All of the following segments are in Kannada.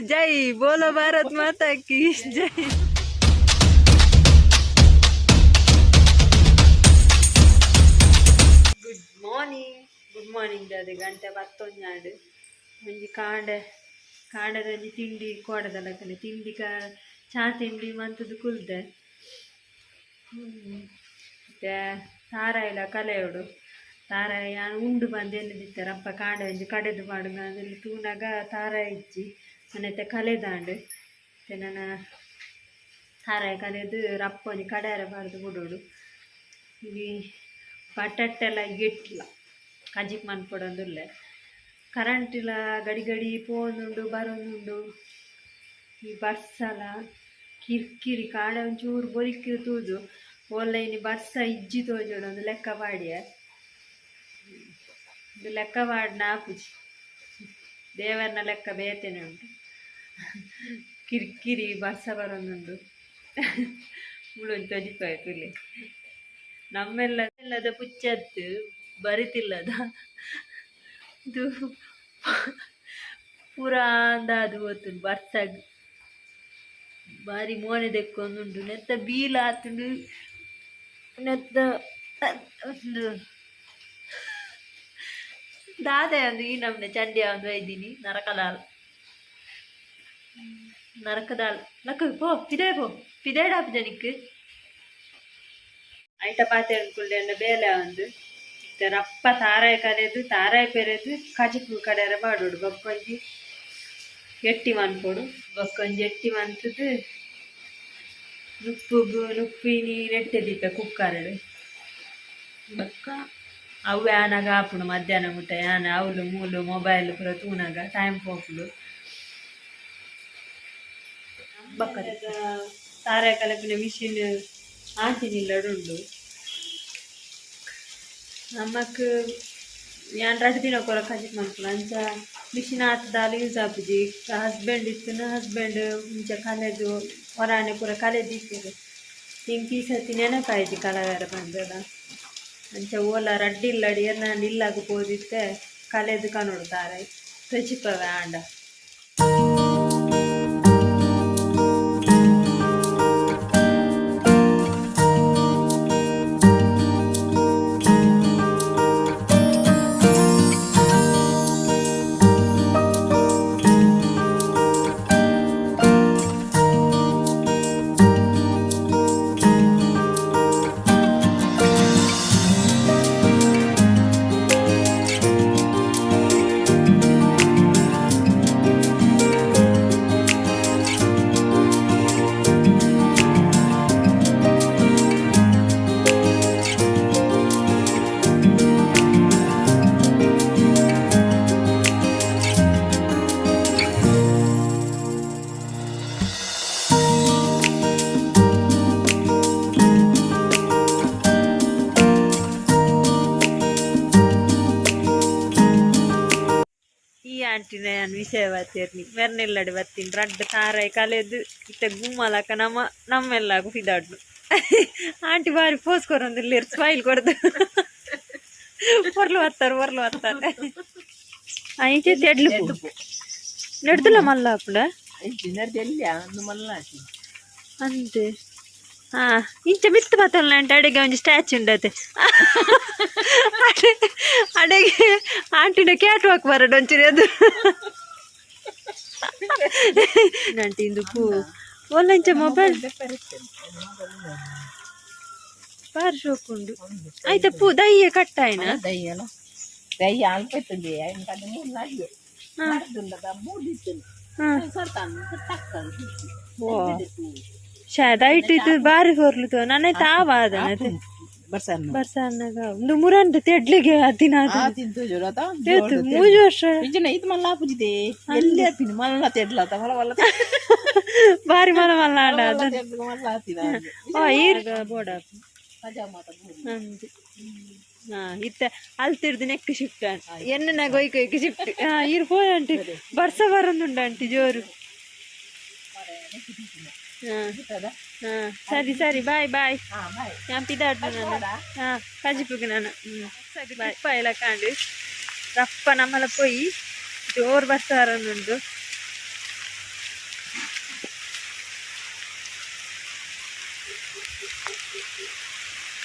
जय बोलो भारत माता की जय। ಗುಡ್ ಮಾರ್ನಿಂಗ್ ಅದು ಗಂಟೆ ಬತ್ತೊಂದು ಒಂಜಿ ಕಾಂಡದ ತಿಂಡಿ ಕೋಡದಲಕ್ಕನೆ ತಿಂಡಿ ಚಾ ತಿಂಡಿ ಮಂತದ್ದು ಕುಲ್ದೆ ಮತ್ತೆ ತಾರಾಯಿಲ ಕಲೆಯೋಡು ತಾರಾಯ ಉಂಡು ಬಂದು ಎನ್ನದಿತ್ತಾರೆ ಅಪ್ಪ ಕಾಂಡ ಒಂಜಿ ಕಡೆದು ಮಾಡುಗ ಅದ್ರಲ್ಲಿ ತೂನಾಗ ತಾರಾಯ ಇಚ್ಚಿ ನನ್ನತ್ತೆ ಕಲೆದಾಂಡು ಮತ್ತೆ ನಾನು ತಾರಾಯ ಕಲೆದು ರಪ್ಪ ಒಂಜಿ ಕಡಾರ ಬಾರ್ದು ಬಿಡೋಡು ಈ ಬಟಾಟೆಲ್ಲ ಗೆಟ್ಟಿಲ್ಲ ಕಜಿಕ್ ಮನ್ಪೊಡೊಂದುಲ್ಲ ಕರೆಂಟ್ ಇಲ್ಲ ಗಡಿ ಗಡಿ ಪೋನುಂಡು ಬರೋನುಂಡು ಈ ಬರ್ಸಲ ಕಿರಿಕಿರಿ ಕಾಂಡ ಒಂಚೂರು ಬೊರಿಕಿರು ತೂದು ಓನ್ಲೈನ್ ಬರ್ಸ ಇಜ್ಜಿ ತೋಜೋಡು ಒಂದು ಲೆಕ್ಕ ಪಾಡಿಯ ಒಂದು ಲೆಕ್ಕ ಪಾಡಿನ ಆಪುಜಿ ದೇವರನ ಲೆಕ್ಕ ಬೇತೇನೆ ಉಂಟು ಕಿರಿಕಿರಿ ಬರ್ಸ ಬರೋನುಂಡು ಮುಳೊಂದು ತೊಜಿಪಾಯ್ತು ಇಲ್ಲಿ ನಮ್ಮೆಲ್ಲದ ಪುಚ್ಚತ್ತು ಬರಿತಿಲ್ಲದ ಇದು ಪೂರಾ ಅಂದಾದು ಹೋತು ಬರ್ಸಾಗ ಬಾರಿ ಮೋನೆ ದೆಕ್ಕೊಂದುಂಡು ನೆತ್ತ ಬೀಲ ಆತುಂಡು ನೆತ್ತ ಒಂದು ದಾದೆ ಒಂದು ಈ ನಮ್ಮನೆ ಚಂಡಿಯ ಒಂದು ಒಯ್ದೀನಿ ನರಕದಾಲ್ ಲಕ್ಕ ಪೋ ಪಿದೇಡಾಪು ಜನಿಕ್ ಐಟ ಪಾತೆ ಅನ್ಕೊಳ್ಳಿ ಬೇಲೆ ಒಂದು ರಪ್ಪ ತಾರಾಯ ಕರೆದು ತಾರಾಯ ಪೆರೆದು ಕಜಿಪು ಕಡೆಯರ ಮಾಡೋಡು ಬಕ್ಕೊಂಜಿ ಎಟ್ಟಿ ಮನ್ಪೊಡು ಬಕ್ಕೊಂಜಿ ಎಟ್ಟಿ ಮನ್ಪುದು ನುಪ್ಪಿನಿ ನೆಟ್ಟದಿತ್ತ ಕುಕ್ಕರಡು ಬಕ್ಕ ಅವು ಆನಾಗ ಆಪುಡು ಮಧ್ಯಾಹ್ನ ಮುಟ್ಟ ಯಾನ ಅವಳು ಮೂಲು ಮೊಬೈಲ್ ಪೂರ ತೂನಾಗ ಟೈಮ್ ಹೋಗ್ಲು ಬಕ್ಕ ತಾರಾಯ ಕಲಪಿನ ಮಿಷಿನ್ ಆಂಟಿನಿಲ್ಲಡುಂಡು ನಮ್ಮಕ್ ಯಾನ್ ರಡ್ಡು ದಿನ ಕೊರ ಕಜಿಕ್ ಮನ್ಪುನ ಅಂಚ ಮಿಷಿನ್ ಆತದಾಲು ಯೂಸ್ ಆಪುಜಿ ಹಸ್ಬೆಂಡ್ ಇತ್ತು ಹಸ್ಬೆಂಡ್ ಮುಂಚ ಕಲೆದು ಹೊರಾಣೆ ಪೂರ ಕಲೆದಿತ್ತೇವೆ ಹಿಂಗೆ ಈ ಸರ್ತಿ ನೆನಪಾಯ್ತು ಕಲಗಾರ ಬಂದದ ಅಂಚ ಓಲ ರಡ್ಡಿಲ್ಲಡಿ ನಾನು ಇಲ್ಲಾಗ ಹೋದಿತ್ತೆ ಕಲೆದು ಕನೋಡ್ತಾರೆ ತೊಚಿಪವೆ ಆಂಡ ಆಂಟಿನ ನಾನು ವಿಷಯ ಬರ್ತೀರ್ನಿ ಮೆರ್ನೆಲ್ಲಡಿ ಬರ್ತೀನಿ ರಡ್ಡು ತಾರಾಯಿ ಕಲೆದು ಇತ್ತ ಗುಮ್ಮಲಕ ನಮ್ಮೆಲ್ಲಾಗು ಫಿದಾಡ್ನು ಆಂಟಿ ಬಾರಿ ಪೋಸ್ ಕೊರೊಂದಿಲ್ಲ ಸ್ಮೈಲ್ ಕೊಡ್ದು ಬರ್ಲು ಹತ್ತಾರೆ ಐತೆ ತೆಡ್ಲು ನೆಡ್ದಲ್ಲ ಮಲ್ಲ ಅಪ್ಪಡ ಅಂತೆ ಹಾ ಇಂಚ ಮಿತ್ತು ಬತ್ತಲ್ಲ ಅಂಟ ಅಡೆಗೆ ಒಂದು ಸ್ಟ್ಯಾಚು ಉಂಡತೆ ಅಡೆಗೆ ಆಂಟಿನ ಕ್ಯಾಟ್ ವಾಕ್ ಬರಡು ಒಂಚೂರು ಅದು ಆಂಟಿ ಇಂದು ಪೂ ಒಲ್ಲಂಚ ಮೊಬೈಲ್ ಬಾರಿ ಶೋಕ್ ಉಂಡು ಆಯ್ತಾ ಪೂ ದಯ್ಯ ಕಟ್ಟಾಯ್ನ ಶಾಯದ್ ಇದು ಬಾರಿ ಹೊರ್ಲು ನನ್ನೈತೆ ಆವಾದ ಬರ್ಸನ್ನಾಗ ಒಂದು ಮುರಂದು ತೆಡ್ಲಿಗೆ ದಿನ 3 ವರ್ಷ ಬಾರಿ ಮಲ ಮಲ್ಲ ಆಡ ಬೋಡ ಇತ್ತ ಅಲ್ತಿರ್ದು ನೆಕ್ ಶಿಫ್ಟ್ ಎನ್ನ ಗೊಯ್ಕೊಯ್ಕೆ ಶಿಫ್ಟ್ ಇರ್ ಪೋ ಆಂಟಿ ಬರ್ಸ ಬರಂದುಂಡು ಆಂಟಿ ಜೋರು ಹಾಂ ಸರಿ ಸರಿ ಬಾಯ್ ಬಾಯ್ ಹಾಂ ಬಾಯ್ ഞാൻ പിതാട്ടു ಹಾಂ ಕಜಿಪುಗೆ ನಾನು ಸರಿ ಬಾಯ್ ಉಪ್ಪ ಎಲ್ಲ ಕಾಂಡು ರಪ್ಪ ನಮ್ಮಲ್ಲ ಪೋಯಿ ಜೋರು ಬರ್ತಾರನ್ನುಂಡು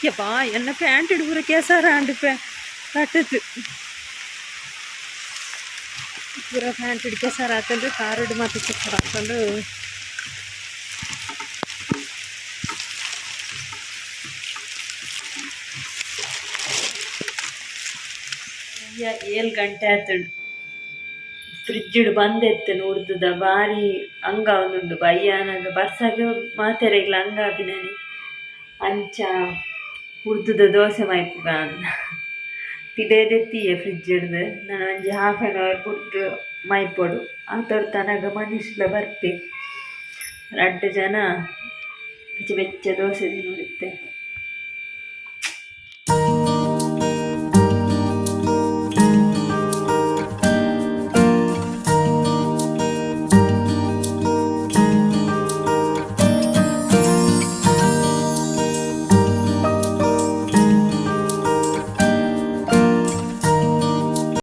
ಯಪ್ಪಾ ಎನ್ನ ಪ್ಯಾಂಟ್ ಹಿಡ್ಬುರ ಕೇಸಾರ ಅಂಡು ಕಟ್ಟದು ಪೂರ ಪ್ಯಾಂಟ್ ಹಿಡ್ ಕೇಸಾರ ಹಾಕೊಂಡು ಕಾರು ಮಾತು ಕೇಸಾರ ಹಾಕೊಂಡು ಈಗ 7 ಗಂಟೆ ಆತುಂಡು ಫ್ರಿಜ್ ಬಂದೆತ್ತು ನೋಡ್ತದ ಭಾರಿ ಹಂಗ ಅವನುಂಡು ಬಯ್ಯಾನಾಗ ಬರ್ಸಾಗ ಮಾತೆರೆಗ್ಲ ಹಂಗ ಆಪಿನನಿ ಅಂಚ ಉಡ್ತದ ದೋಸೆ ಮೈಪುಗ ಅಂದ ತಿಡೇದೆತ್ತಿಯೇ ಫ್ರಿಜ್ ಹಿಡ್ದು ನಾನು ಒಂಜಿ ½ ಬಿಟ್ಟು ಮೈಪೊಡು ಆತೋರ್ ತನಗ ಮನುಷ್ಯಲ ಬರ್ತೆ 2 ಜನ ಬೆಚ್ಚ ಬೆಚ್ಚ ದೋಸೆ ತಿನ್ನುತ್ತೆ